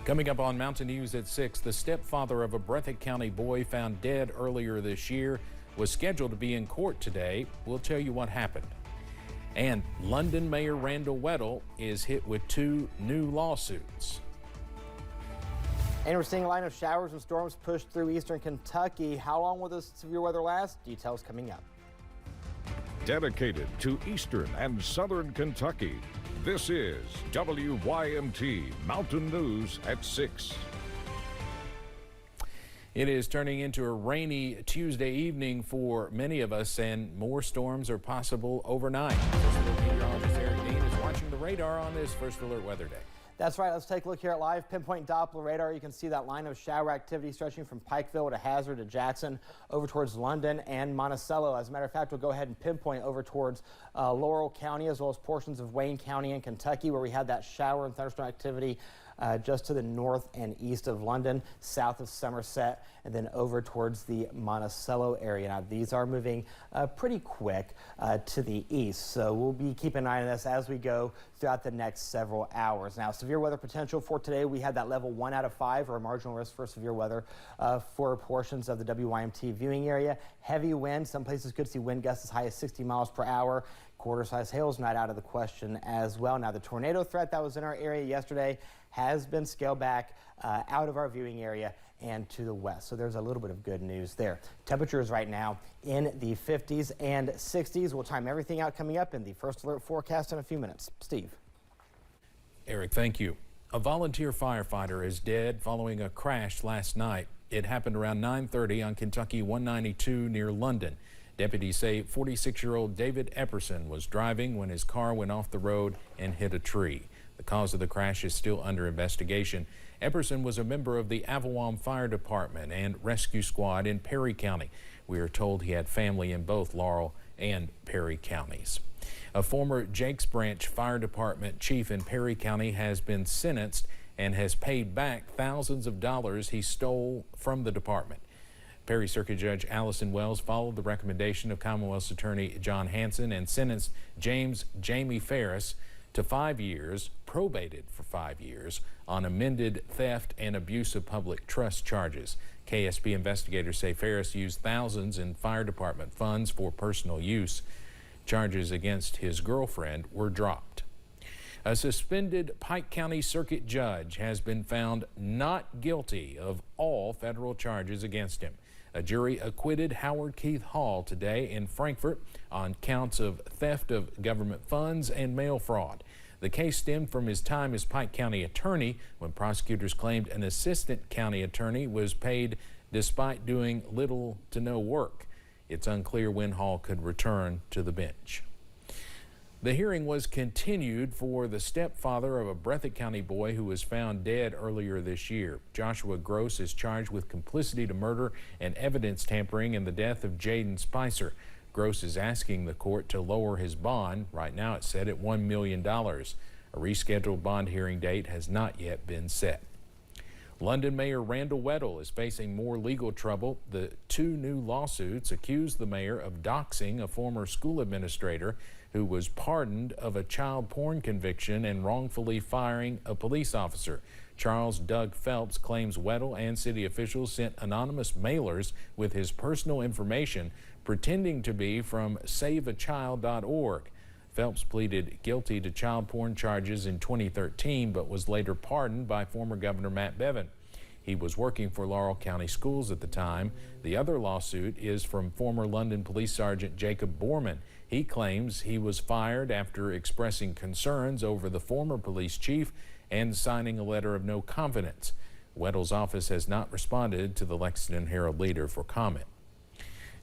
Coming up on Mountain News at 6, the stepfather of a Breathitt County boy found dead earlier this year was scheduled to be in court today. We'll tell you what happened. And London Mayor Randall Weddle is hit with 2 new lawsuits. And we're seeing a line of showers and storms push through eastern Kentucky. How long will this severe weather last? Details coming up. Dedicated to eastern and southern Kentucky, this is WYMT Mountain News at 6. It is turning into a rainy Tuesday evening for many of us, and more storms are possible overnight. First Alert meteorologist Eric Dean is watching the radar on this First Alert Weather Day. That's right. Let's take a look here at live pinpoint Doppler radar. You can see that line of shower activity stretching from Pikeville to Hazard to Jackson over towards London and Monticello. As a matter of fact, we'll go ahead and pinpoint over towards Laurel County as well as portions of Wayne County and Kentucky, where we had that shower and thunderstorm activity just to the north and east of London, south of Somerset, and then over towards the Monticello area. Now, these are moving pretty quick to the east, so we'll be keeping an eye on this as we go throughout the next several hours. Now, severe weather potential for today, we had that level 1 out of 5, or a marginal risk for severe weather for portions of the WYMT viewing area. Heavy wind, some places could see wind gusts as high as 60 miles per hour. Quarter-size hail is not out of the question as well. Now, the tornado threat that was in our area yesterday has been scaled back out of our viewing area and to the west. So there's a little bit of good news there. Temperatures right now in the 50s and 60s. We'll time everything out coming up in the First Alert forecast in a few minutes. Steve. Eric, thank you. A volunteer firefighter is dead following a crash last night. It happened around 9:30 on Kentucky 192 near London. Deputies say 46-year-old David Epperson was driving when his car went off the road and hit a tree. The cause of the crash is still under investigation. Epperson was a member of the Avawam Fire Department and Rescue Squad in Perry County. We are told he had family in both Laurel and Perry counties. A former Jakes Branch Fire Department chief in Perry County has been sentenced and has paid back thousands of dollars he stole from the department. Perry Circuit Judge Allison Wells followed the recommendation of Commonwealth's Attorney John Hanson and sentenced Jamie Ferris to 5 years, probated for 5 years, on amended theft and abuse of public trust charges. KSP investigators say Ferris used thousands in fire department funds for personal use. Charges against his girlfriend were dropped. A suspended Pike County Circuit judge has been found not guilty of all federal charges against him. A jury acquitted Howard Keith Hall today in Frankfort on counts of theft of government funds and mail fraud. The case stemmed from his time as Pike County attorney when prosecutors claimed an assistant county attorney was paid despite doing little to no work. It's unclear when Hall could return to the bench. The hearing was continued for the stepfather of a Breathitt County boy who was found dead earlier this year. Joshua Gross is charged with complicity to murder and evidence tampering in the death of Jaden Spicer. Gross is asking the court to lower his bond. Right now it's set at $1 million. A rescheduled bond hearing date has not yet been set. London Mayor Randall Weddle is facing more legal trouble. The 2 new lawsuits accuse the mayor of doxing a former school administrator who was pardoned of a child porn conviction and wrongfully firing a police officer. Charles Doug Phelps claims Weddle and city officials sent anonymous mailers with his personal information pretending to be from SaveAChild.org. Phelps pleaded guilty to child porn charges in 2013 but was later pardoned by former Governor Matt Bevin. He was working for Laurel County Schools at the time. The other lawsuit is from former London Police Sergeant Jacob Borman. He claims he was fired after expressing concerns over the former police chief and signing a letter of no confidence. Weddle's office has not responded to the Lexington Herald-Leader for comment.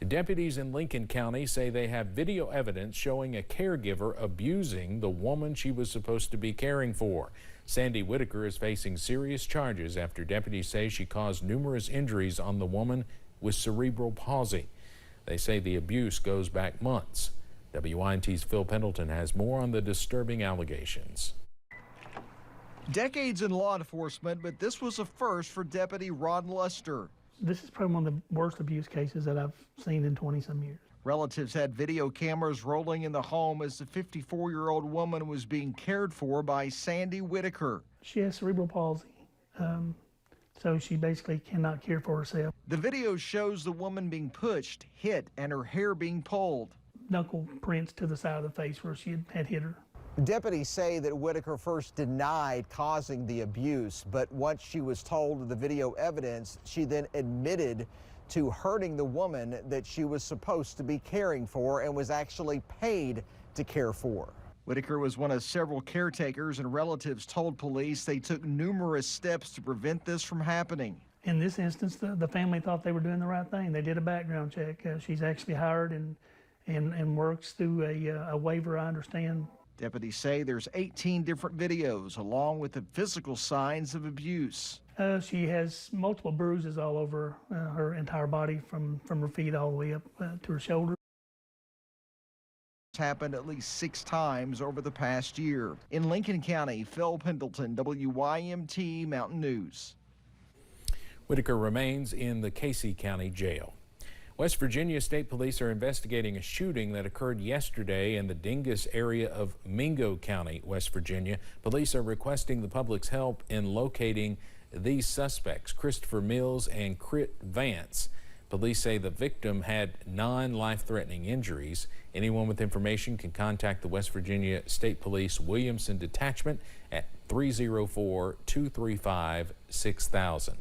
Deputies in Lincoln County say they have video evidence showing a caregiver abusing the woman she was supposed to be caring for. Sandy Whitaker is facing serious charges after deputies say she caused numerous injuries on the woman with cerebral palsy. They say the abuse goes back months. WYMT's Phil Pendleton has more on the disturbing allegations. Decades in law enforcement, but this was a first for Deputy Ron Luster. This is probably one of the worst abuse cases that I've seen in 20-some years. Relatives had video cameras rolling in the home as the 54-year-old woman was being cared for by Sandy Whitaker. She has cerebral palsy, So she basically cannot care for herself. The video shows the woman being pushed, hit, and her hair being pulled. Knuckle prints to the side of the face where she had hit her. Deputies say that Whitaker first denied causing the abuse, but once she was told of the video evidence, she then admitted to hurting the woman that she was supposed to be caring for and was actually paid to care for. Whitaker was one of several caretakers, and relatives told police they took numerous steps to prevent this from happening. In this instance, the family thought they were doing the right thing. They did a background check. She's actually hired and works through a waiver, I understand. Deputies say there's 18 different videos along with the physical signs of abuse. She has multiple bruises all over her entire body from her feet all the way up to her shoulder. It's happened at least 6 times over the past year. In Lincoln County, Phil Pendleton, WYMT Mountain News. Whitaker remains in the Casey County Jail. West Virginia State Police are investigating a shooting that occurred yesterday in the Dingus area of Mingo County, West Virginia. Police are requesting the public's help in locating these suspects, Christopher Mills and Crit Vance. Police say the victim had non-life-threatening injuries. Anyone with information can contact the West Virginia State Police Williamson Detachment at 304-235-6000.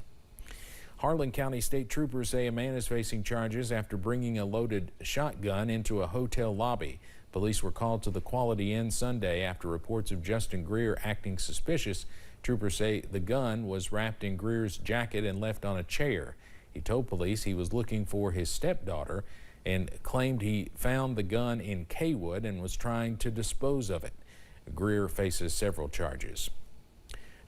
Harlan County State Troopers say a man is facing charges after bringing a loaded shotgun into a hotel lobby. Police were called to the Quality Inn Sunday after reports of Justin Greer acting suspicious. Troopers say the gun was wrapped in Greer's jacket and left on a chair. He told police he was looking for his stepdaughter and claimed he found the gun in Kaywood and was trying to dispose of it. Greer faces several charges.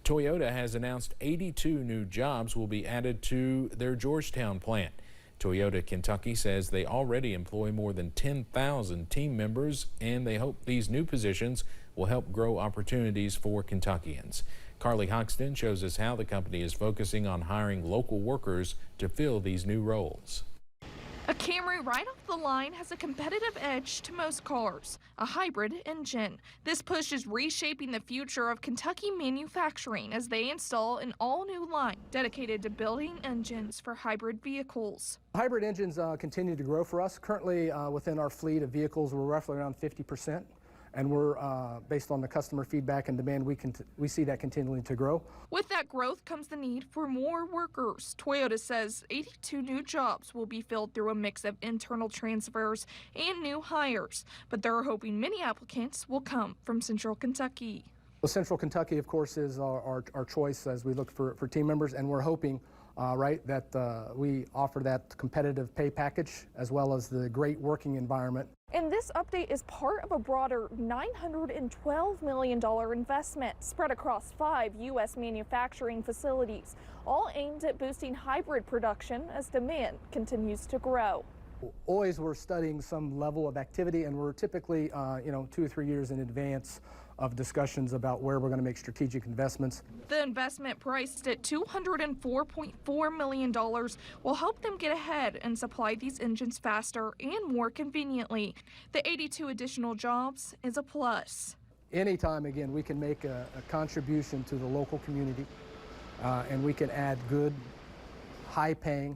Toyota has announced 82 new jobs will be added to their Georgetown plant. Toyota Kentucky says they already employ more than 10,000 team members, and they hope these new positions will help grow opportunities for Kentuckians. Carly Hoxton shows us how the company is focusing on hiring local workers to fill these new roles. A Camry right off the line has a competitive edge to most cars, a hybrid engine. This push is reshaping the future of Kentucky manufacturing as they install an all-new line dedicated to building engines for hybrid vehicles. Hybrid engines continue to grow for us. Currently, within our fleet of vehicles, we're roughly around 50%. And we're, based on the customer feedback and demand, we see that continuing to grow. With that growth comes the need for more workers. Toyota says 82 new jobs will be filled through a mix of internal transfers and new hires, but they're hoping many applicants will come from Central Kentucky. Well, Central Kentucky, of course, is our choice as we look for team members, and we're hoping that we offer that competitive pay package as well as the great working environment. And this update is part of a broader $912 million investment spread across 5 U.S. manufacturing facilities, all aimed at boosting hybrid production as demand continues to grow. Always we're studying some level of activity, and we're typically 2 or 3 years in advance of discussions about where we're going to make strategic investments. The investment, priced at $204.4 million, will help them get ahead and supply these engines faster and more conveniently. The 82 additional jobs is a plus. Anytime, again, we can make a contribution to the local community and we can add good, high-paying,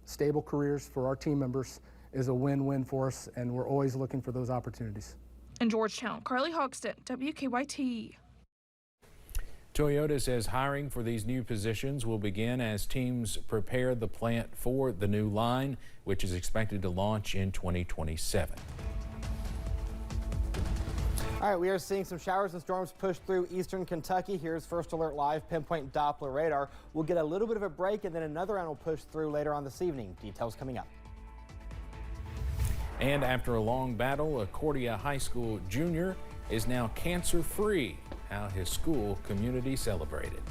stable careers for our team members is a win-win for us, and we're always looking for those opportunities. In Georgetown, Carly Hoxton, WKYT. Toyota says hiring for these new positions will begin as teams prepare the plant for the new line, which is expected to launch in 2027. All right, we are seeing some showers and storms push through eastern Kentucky. Here's First Alert Live pinpoint Doppler radar. We'll get a little bit of a break, and then another round will push through later on this evening. Details coming up. And after a long battle, a Cordia High School junior is now cancer-free. How his school community celebrated.